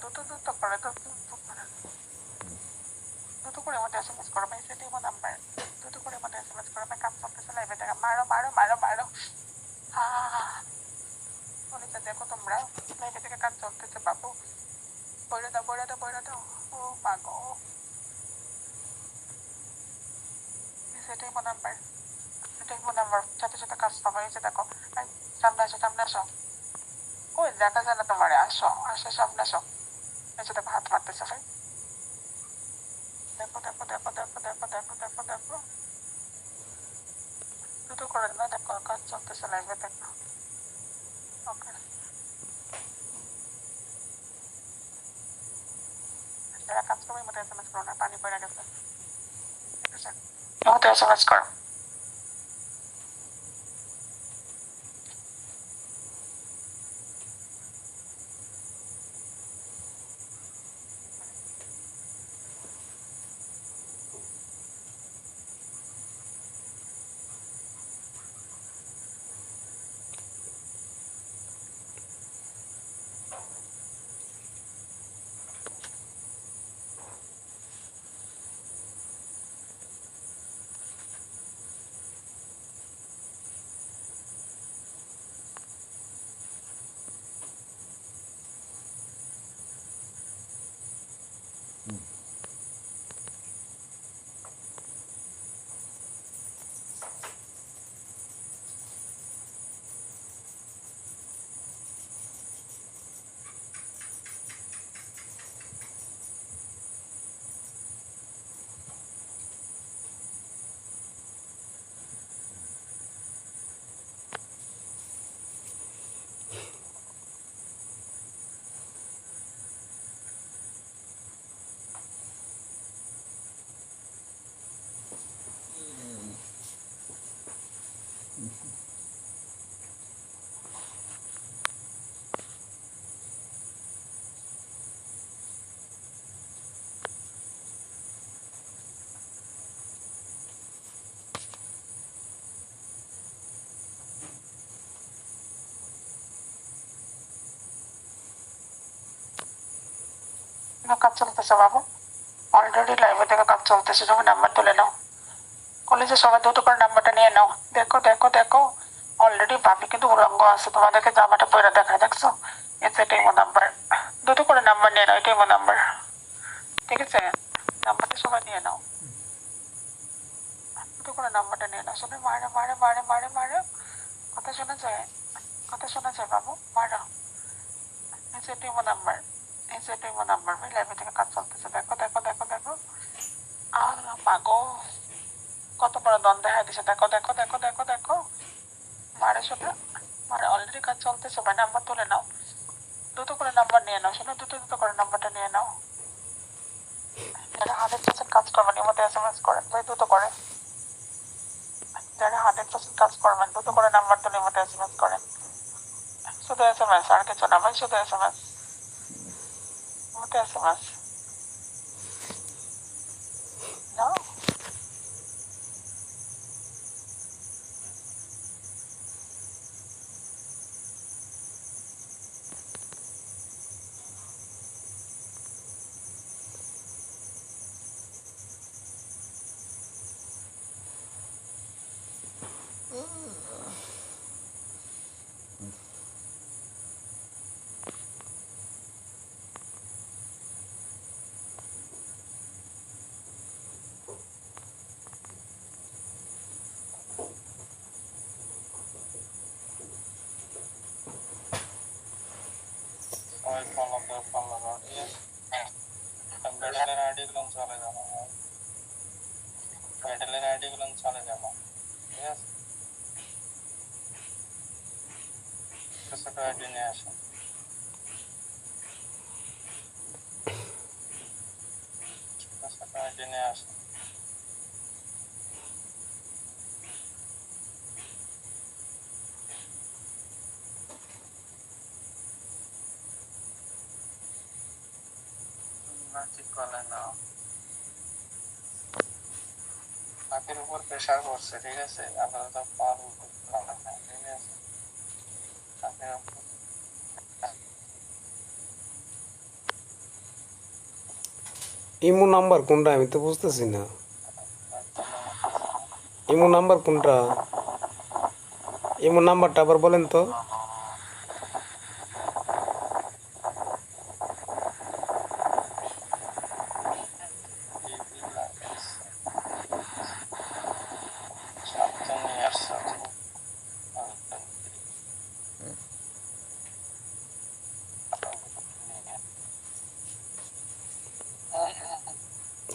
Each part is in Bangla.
দ্রুত করে দ্রুত করে আমাদের এসএমএস করো ভাই, সেটাই আমার নাম্বার। দ্রুত করে আমাদের এসএমএস করো ভাই, কাজ চলতেছে লাইভে দেখা, মারো মারো মারো মারো। বলেছে দেখো তোমরা লাইভে থেকে কাজ চলতেছে বাবু, বইরে দাও বইরে দাও বইরে দাও। ও পাগো, সেটাই আমার নাম্বার, সেটাই আমার নাম্বার। সাথে সাথে কাজ পাবো। এই যে দেখো, সামনে আসো সামনে আসো। ওই দেখা যায় না তোমারে, আসো আসো সামনে আসো। এই যে দেখো হাত মারতেছে ভাই, দেখো দেখো দেখো দেখো দেখো দেখো দেখো দেখো। দ্রুত করে না, দেখো কাজ চলতেছে লাইভে দেখো। ওকে, যারা কাজ করবে মতো এসএমএস করো না, পানি পড়ে গেছে, ঠিক আছে? মতো এসএমএস করো। কাজ চলতেছে বাবু, অলরেডি লাইভে থেকে কাজ চলতেছে। সবাই নাম্বার তুলে নাও, কলেজে সবাই দ্রুত করে নাম্বারটা নিয়ে নাও। দেখো দেখো দেখো, অলরেডি ভাবি কিন্তু উলঙ্গ আছে, তোমাদেরকে জামাটা পরে দেখায়, দেখছো? এটাই আমার নাম্বার। দ্রুত করে নাম্বার নিয়ে নাও, এটাই আমার নাম্বার, ঠিক আছে? নাম্বারটা সবাই নিয়ে নাও, দ্রুত করে নাম্বারটা নিয়ে নাও। সবাই মারে মারে মারে মারে মারে, কথা শোনা যায়, কথা শোনা যায় বাবু, মারো। এটাই আমার নাম্বার, এটাই আমার নাম্বার ভাই, লাইভে থেকে কাজ চলতেছে। দেখো দেখো দেখো দেখো। পাগো, কত বড় দ্বন্দ্ব দেখা দিছে, দেখো দেখো দেখো দেখো দেখো। মারে শোনা, মারে, অলরেডি কাজ চলতেছে ভাই, নাম্বার তুলে নাও, দ্রুত করে নাম্বার নিয়ে নাও। শোনো, দ্রুত দ্রুত করে নাম্বারটা নিয়ে নাও। যারা 100% কাজ করবেন এর মধ্যে এসএমএস করেন ভাই, দ্রুত করে। যারা 100% কাজ করবেন দ্রুত করে নাম্বার তুলে এর মধ্যে এসএমএস করেন। শুধু এসএমএস, আর কিছু না ভাই, শুধু এসএমএস, মধ্যে এসএমএস নাও। সবাই ফলো করো, ফলো করো, ঠিক আছে? ব্যাটেলের আইডি গুলো চলে যাবো, ব্যাটেলের আইডি গুলো চলে যাবো, ঠিক আছে? ছোট আইডি নিয়ে আসো, ছোট আইডি নিয়ে আসো। ঠিক করলে না, হাতের উপর প্রেশার করছে, ঠিক আছে? আপাতত পারবো না, ঠিক আছে? হাতের উপর ইমো নাম্বার কোনটা আমি তো বুঝতেছি না। ইমো নাম্বার কোনটা? ইমো নাম্বারটা আবার বলেন তো।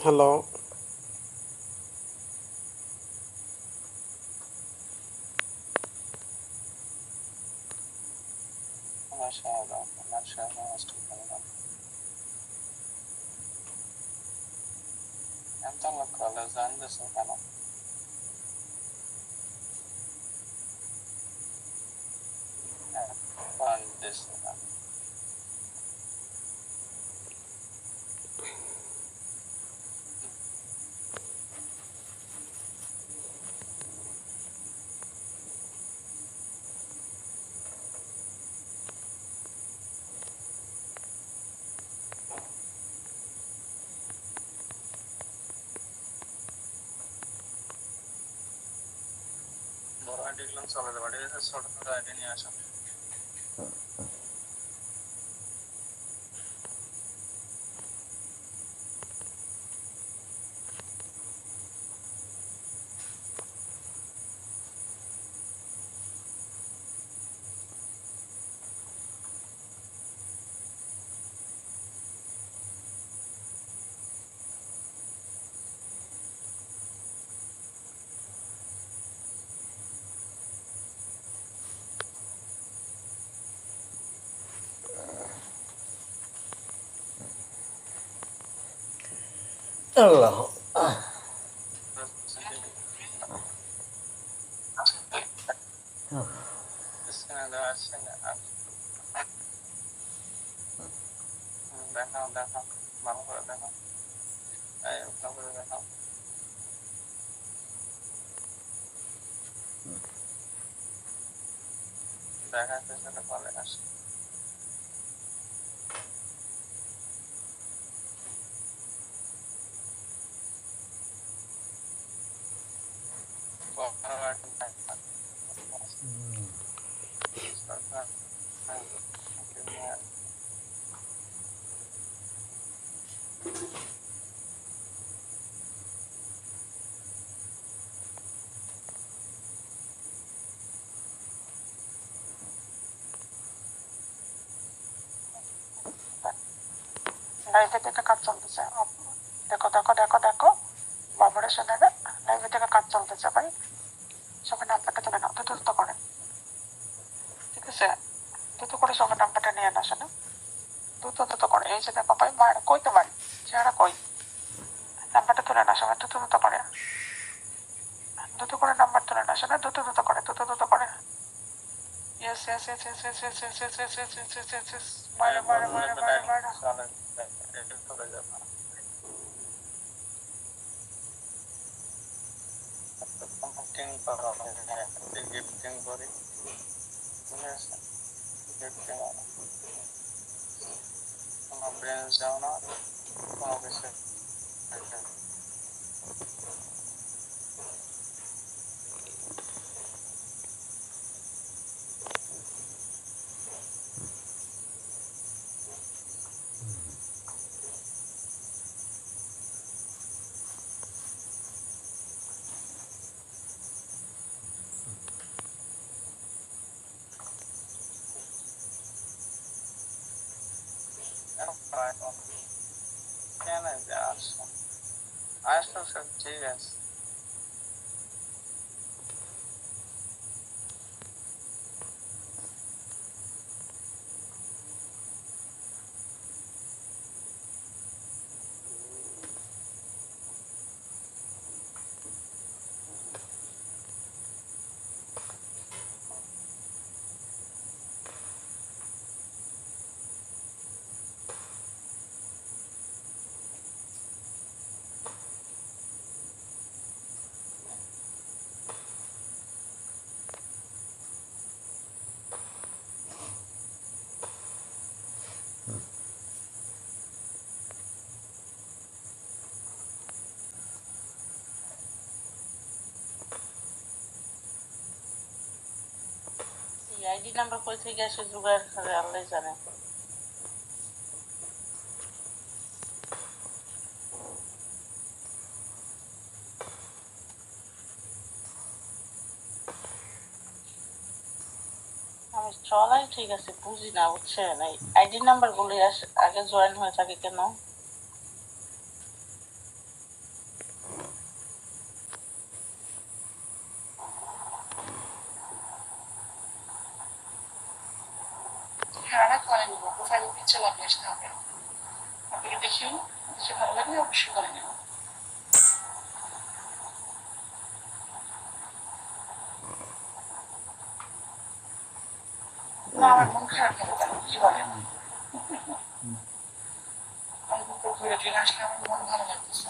হ্যালো। আল্লাহ। লাইভে থেকে কাজ চলতেছে। দেখো দেখো দেখো দেখো, বাবুরা শোনে না, লাইভে থেকে কাজ চলতেছে ভাই। সবাই নাম্বারটা তুলে নাও, দ্রুত দ্রুত করে, ঠিক আছে? দ্রুত করে সবাই নাম্বারটা নিয়ে না, শোনো, দ্রুত দ্রুত করে। এই যে দেখো ভাই, মায়ের কই তো বাড়ি, চেহারা কই, নাম্বারটা তুলে না সবাই, দ্রুত দ্রুত করে, দ্রুত করে নাম্বার তুলে না, শোনো, দ্রুত দ্রুত করে, দ্রুত দ্রুত করে। Yes yes yes yes yes yes yes yes yes yes yes yes yes yes, মায়ের মায়ের মায়ের মায়ের মায়ের। আইডি নাম্বার কই থেকে আসে জোগাড় করে আল্লাহ জানে। আমি চলাই ঠিক আছে, বুঝি না বুঝছেন, এই আইডি নাম্বার গুলি আগে জয়েন হয়ে থাকে কেন? হ্যাঁ করে নিব, প্রোফাইল পিকচার লাগিয়ে আসতে হবে। আপনাকে দেখি সে ভালো লাগলে অবশ্যই করে নেব। না আমার মন খারাপ কেন, কি বলেন? আমি তো ঘুরে ফিরে আসলে আমার মন ভালো লাগতেছে।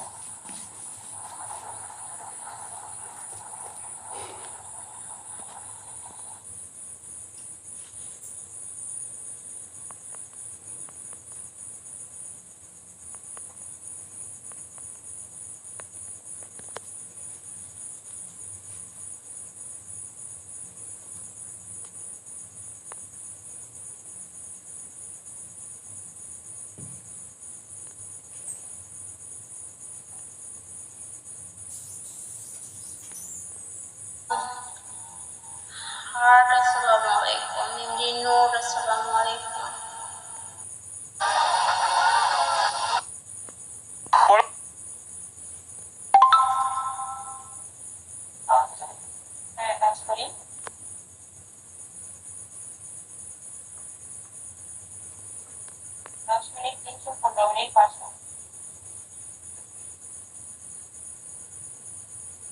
Assalamualaikum. Nindi Nur, Assalamualaikum. Sorry. Last minute, 315 menit pasang.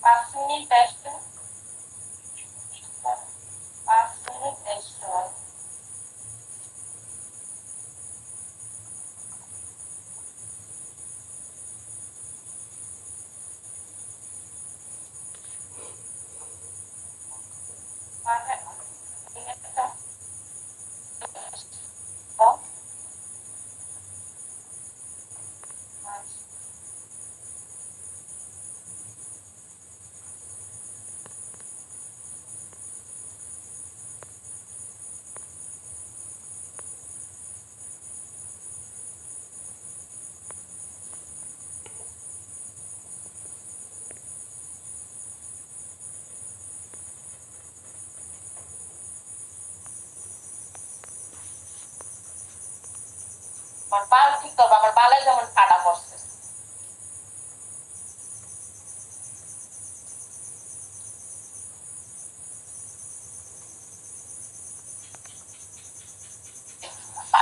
5 menit test. 5 menit test. আমার পাল ঠিক করবো, আমার পালে যেমন কাটা পড়ছে।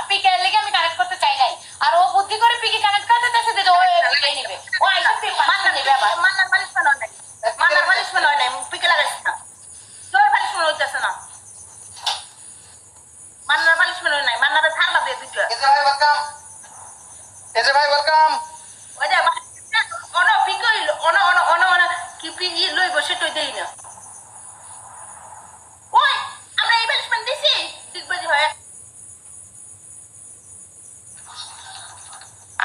পিকে লেগে আমি কানেক্ট করতে চাই নাই, আর ও বুদ্ধি করে পিকে কানেক্ট করতে চাইছে যে ও পিকে নিবে, ও আইসা মান্না নিবে। আবার মান্নার পানিশমেন্ট হয় নাই, মান্নার পানিশমেন্ট হয় নাই, পিকে লাগাইছে না, তোর পানিশমেন্ট হইতেছে না, মান্নার পানিশমেন্ট হয় নাই, মান্নারে থাকবা দিয়ে দিতে। এসে ভাই ওয়েলকাম, এসে ভাই ওয়েলকাম। ওই যে অনো পিকে হইলো, অনো অনো অনো অনো কি পিজি লই বসে টই দেই না। ওই আমরা এই পানিশমেন্ট দিছি দিগবাজি হয়।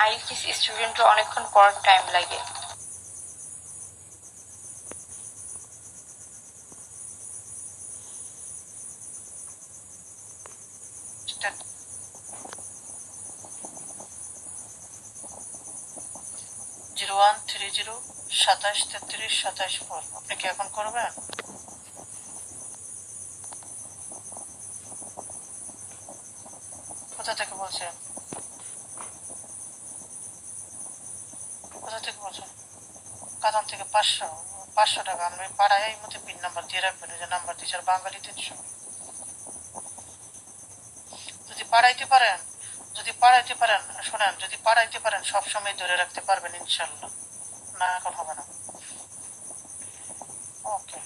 আইএলটিএস স্টুডেন্টরা অনেকক্ষণ পর টাইম লাগে। জিরো 130 27 33 27 4 আপনি কি এখন করবেন? কোথা থেকে বলছেন? কোথা থেকে বলছেন? কাতান থেকে 500 টাকা আমি পাড়ায় এই মধ্যে পিন নাম্বার দিয়ে রাখবেন, যে নাম্বার দিচ্ছে বাঙালি 300। যদি পাড়াইতে পারেন, শোনেন, যদি পাড়াইতে পারেন সবসময় ধরে রাখতে পারবেন ইনশাল্লাহ। না এখন হবে না। ওকে,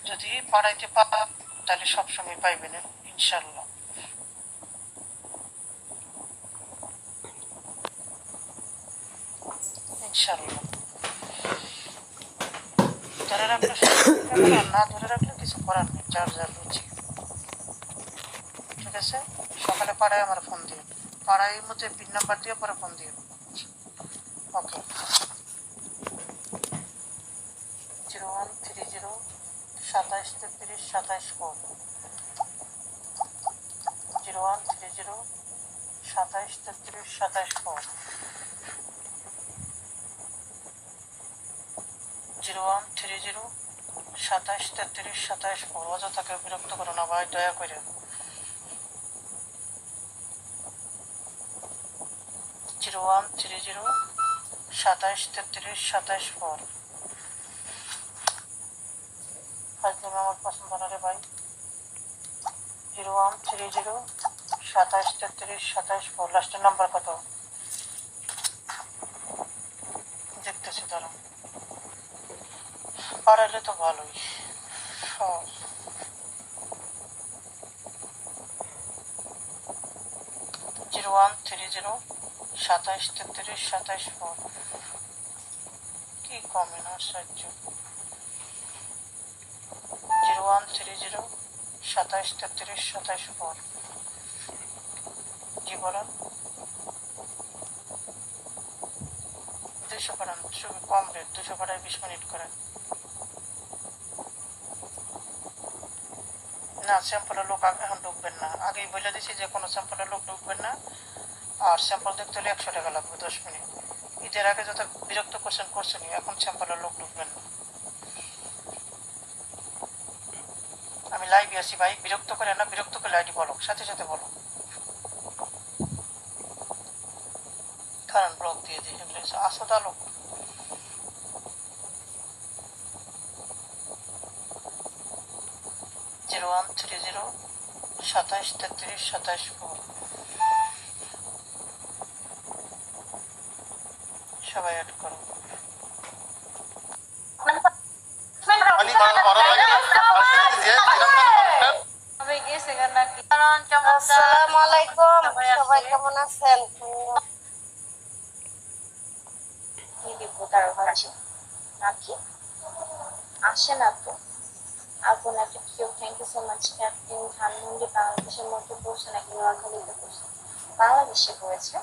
যদি পাড়াইতে পারেন তাহলে সবসময় পাইবেন ইনশাল্লাহ। ইনশাল্লাহ ধরে রাখলে না ধরে রাখলে কিছু করার নেই, যার যার রুচি। ঠিক আছে, সকালে পাড়ায় আমার ফোন দিয়ে, পাড়ায় মধ্যে পিন নাম্বার দিয়ে পরে ফোন দিয়ে। ওকে। 27 33 27 4 0130 27 33 27 4 0130 27 33 27 4 অযথাকে বিরক্ত করো না ভাই, দয়া করে। 0130 27 33 27 4 ফাজলিম আমার পছন্দ না রে ভাই। 0130 27 33 27 4 লাস্টের নাম্বার কত দেখতেছি, ধরো পারালে তো ভালোই। 0130 27 33 27 4 কি কমে না সাহায্য। 0130 27 33 27 4 জি বলেন। 200 করেন, খুবই কম রেট, 200 করে 20 মিনিট করেন। না, স্যাম্পলের লোক এখন ঢুকবেন না, আগেই বলে দিছি যে কোনো স্যাম্পলের লোক ঢুকবেন না। আর স্যাম্পল দেখতে হলে 100 টাকা লাগবে 10 মিনিট। ঈদের আগে যত বিরক্ত করছেন, এখন স্যাম্পলের লোক ঢুকবেন না। আমি লাইভে আছি ভাই, বিরক্ত করে না, বিরক্ত করলে আইডি বলো, সাথে সাথে বলো, কারণ ব্লক দিয়ে দিই। আসদা লোক 0130 27 33 27 4 সবাই অ্যাড করো। আসসালামু আলাইকুম, সবাই কেমন আছেন? আসে না তো আপন একটা কেউ। Thank you so much. Captain Dhanmondi বাংলাদেশের মধ্যে পড়ছে নাকি নোয়াখালীতে পড়ছে? বাংলাদেশে পড়েছে।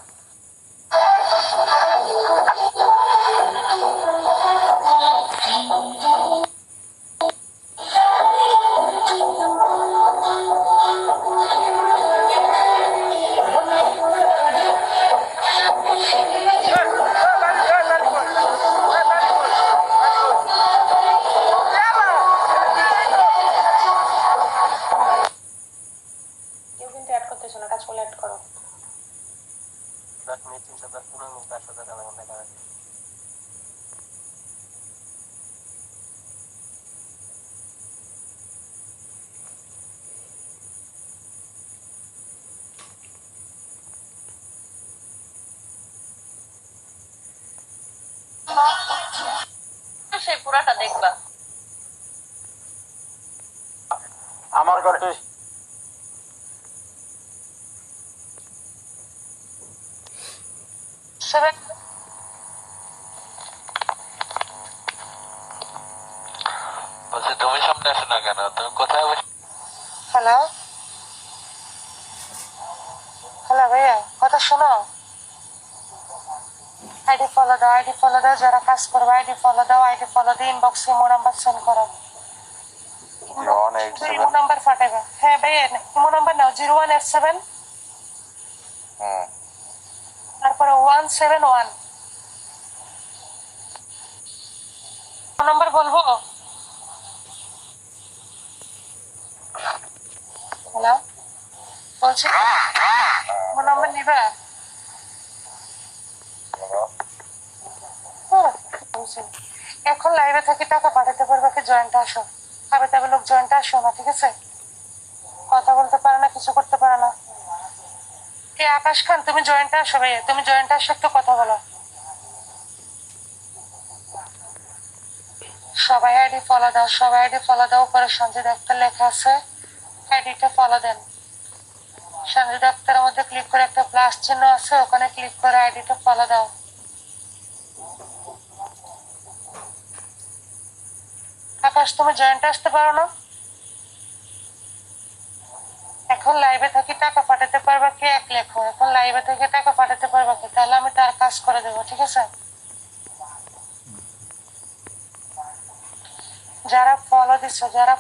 কেউ কিন্তু অ্যাড করতেছো না, কাজ করলে অ্যাড করো। সেই পুরাটা দেখবা। আমার ঘরে সবাই বলছি তুমি সামনে আসো না কেন, তুমি কোথায় বসে? হ্যালো হ্যালো ভাইয়া, কথা শোনো। আইডি ফলো দাও, যারা কাজ করবে আইডি ফলো দাও, আইডি ফলো দিয়ে ইনবক্সে ইমো নাম্বার সেন্ড করো। ইমো নাম্বার পাঠাবে। হ্যাঁ ভাইয়া, ইমো নাম্বার নাও 0187 তারপরে 171 নাম্বার বলবো। হ্যালো বলছি, ইমো নাম্বার নিবা? বলছি এখন লাইভে থাকি, টাকা পাঠাতে পারবে কি? জয়েন্টে আসো। খাবে তবে লোক জয়েন্টে আসো না, ঠিক আছে? কথা বলতে পারে না, কিছু করতে পারে না। কে আকাশ খান, তুমি জয়েন্টে আসো ভাইয়া, তুমি জয়েন্টে আসো, একটু কথা বলো। সবাই আইডি ফলো দাও, উপরে সঞ্জয় ডাক্তার লেখা আছে, আইডিটা ফলো দেন। সঞ্জয় ডাক্তারের মধ্যে ক্লিক করে একটা প্লাস চিহ্ন আছে, ওখানে ক্লিক করে আইডিটা ফলো দাও। আকাশ তুমি জয়েন্টে আসতে পারো না? এখন লাইভে থাকি, টাকা পাঠাতে পারবা কে? এক লেখো, এখন লাইভে থেকে টাকা পাঠাতে পারবা কে? তাহলে আমি তার কাজ করে দেবো, ঠিক আছে? যারা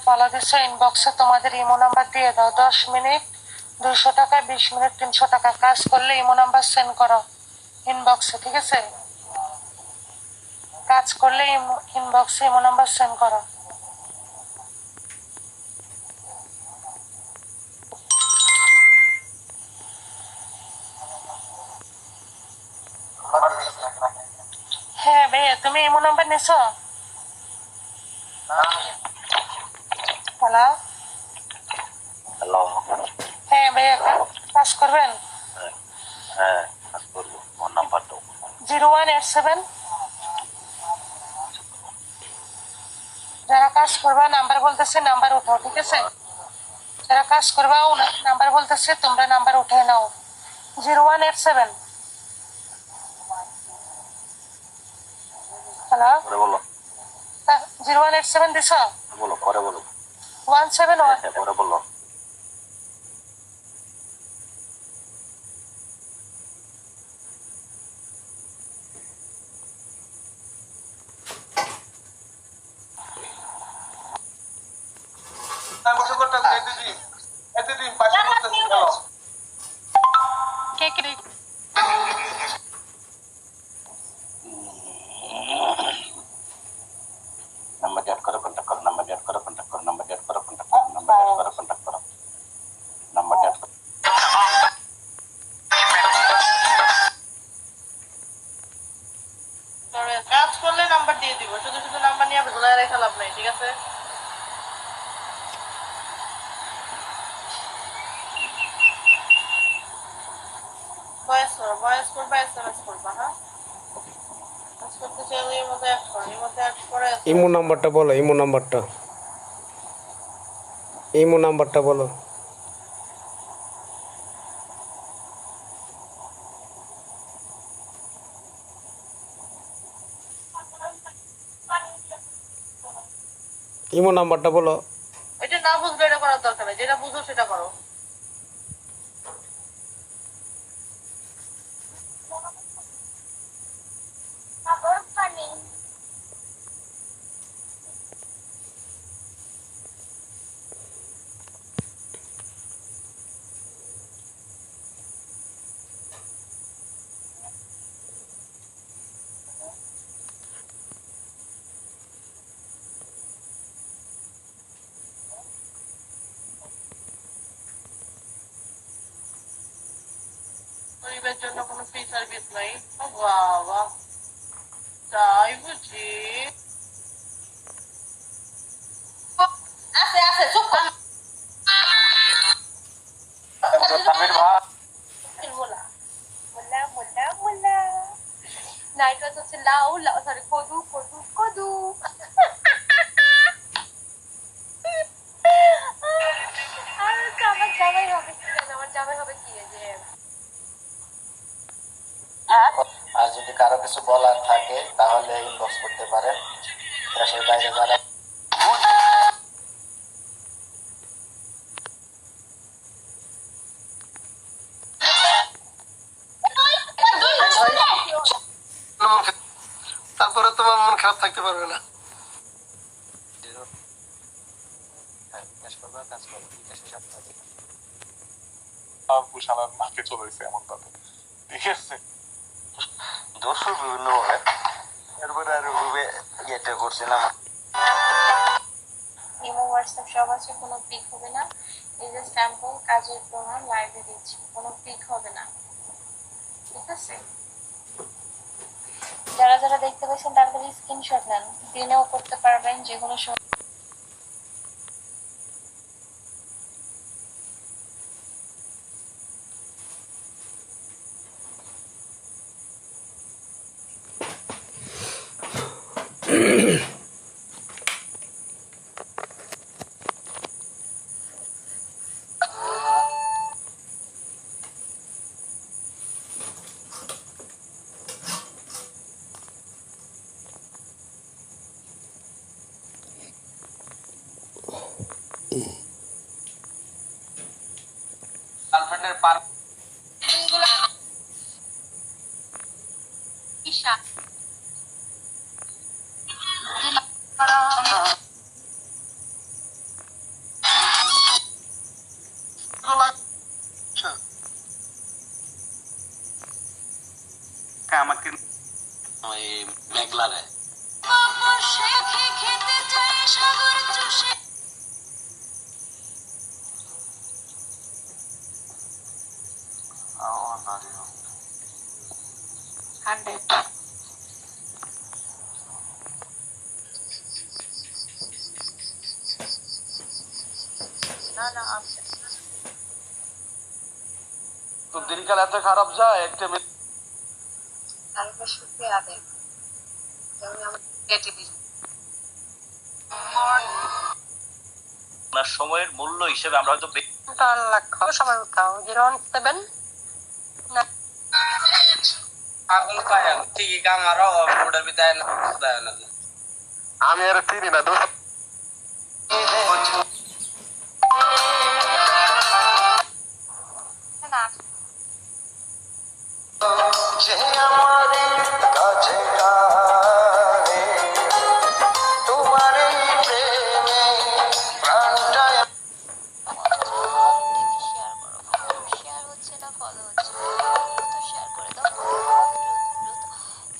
ফলো দিছো ইনবক্সে তোমাদের ইমো নাম্বার দিয়ে দাও। 10 মিনিট 200 টাকা, 20 মিনিট 300 টাকা। কাজ করলে ইমো নাম্বার সেন্ড করো ইনবক্সে, ঠিক আছে? কাজ করলে ইনবক্সে ইমো নাম্বার সেন্ড করো। হ্যাঁ ভাইয়া, তুমি ইমো নাম্বার নিছো? হ্যালো। হ্যালো। হ্যাঁ ভাইয়া, কাজ করবেন? হ্যাঁ, কাজ করবো। আমার নাম্বার দাও। 0187। যারা কাজ করবা নাম্বার বলতেছে, নাম্বার উঠাও, ঠিক আছে? যারা কাজ করবা ওনার নাম্বার বলতেছে, তোমরা নাম্বার উঠে নাও। 0187। হ্যালো। পরে বলো। 0187 দিছ? বলো, পরে বলো। 171। হ্যাঁ, পরে বলো। কে কে? নাম্বার ডেট করো, কন্ট্যাক্ট করো। নাম্বার ডেট করো, কন্ট্যাক্ট করো। নাম্বার ডেট করো, কন্ট্যাক্ট করো। নাম্বার ডেট করো, কন্ট্যাক্ট করো। নাম্বার ডেট করো। কাজ করলে নাম্বার দিয়ে দিব, শুধু শুধু নাম্বার নিয়ে ভুলে রেখে লাভ নাই, ঠিক আছে? ভয়েস করবা, এসএমএস করবা, হ্যাঁ? কাজ করতে চাইলে এর মধ্যে অ্যাড করো, এর মধ্যে অ্যাড করে ইমো নাম্বারটা বলো, ইমো নাম্বারটা। ইমো নাম্বারটা বলো। ইমো নাম্বারটা বলো। এটা না বুঝলে এটা করার দরকার নেই, যেটা বুঝো সেটা করো। গরিবের জন্য কোনো ফ্রি সার্ভিস নাই। ও বাবা, তাই বুঝি? আছে আছে, চুপ কর। তামির ভাই। মোলা মোলা মোলা মোলা। নাইট হচ্ছে লাউ লাউ, সরি কদু কদু কদু। আর আমার জামাই হবে কি জানো? আমার জামাই হবে কি যে আর যদি কারো কিছু বলার থাকে তাহলে ইনবক্স করতে পারেন। দেশের বাইরে যারা তারপরে তোমার মন খারাপ থাকতে পারবে না। কাজ করবে, কাজ করবে, বিকাশে সাপ্তাহিক। শালার নাকে চলেছে এমন তাতে, ঠিক আছে? দর্শক বিভিন্ন ভাবে এরপরে আর ওভাবে ইয়েটা করছিলাম। ইমো হোয়াটসঅ্যাপ সব আছে, কোনো পিক হবে না। এই যে স্যাম্পল কাজের প্রমাণ লাইভে দিচ্ছি, কোনো পিক হবে না, ঠিক আছে? যারা যারা দেখতে পাচ্ছেন তাড়াতাড়ি স্ক্রিনশট নেন, দিনেও করতে পারবেন, যে কোনো সময়। গার্লফ্রেন্ডের পার ঈশা ওই মেঘলা রে। হান্ড্রেড তো দিনকাল এত খারাপ যায় একটা কালকে শুক্রিয়া আদায় করি। যেমন আমার কেটে দিল আপনার সময়ের মূল্য হিসেবে আমরা হয়তো 4 লাখ সময় উঠাও 017 না পাগল পায় ঠিকই কামারও ওটার বিদায় না দেয় না আমি আর চিনি না দোস্ত না যে আমার কাছে কানে তোমার এই প্রেমে প্রাণটা শেয়ার করো শেয়ার হচ্ছে না ফলো হচ্ছে না দ্রুত শেয়ার করে দাও দ্রুত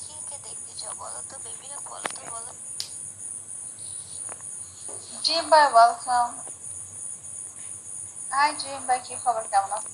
কে কে দেখতে চাও বলো তো বেবিরা বলো তো বলো ড্রিম ভাই ওয়েলকাম হাই ড্রিম ভাই কি খবর কেমন আছো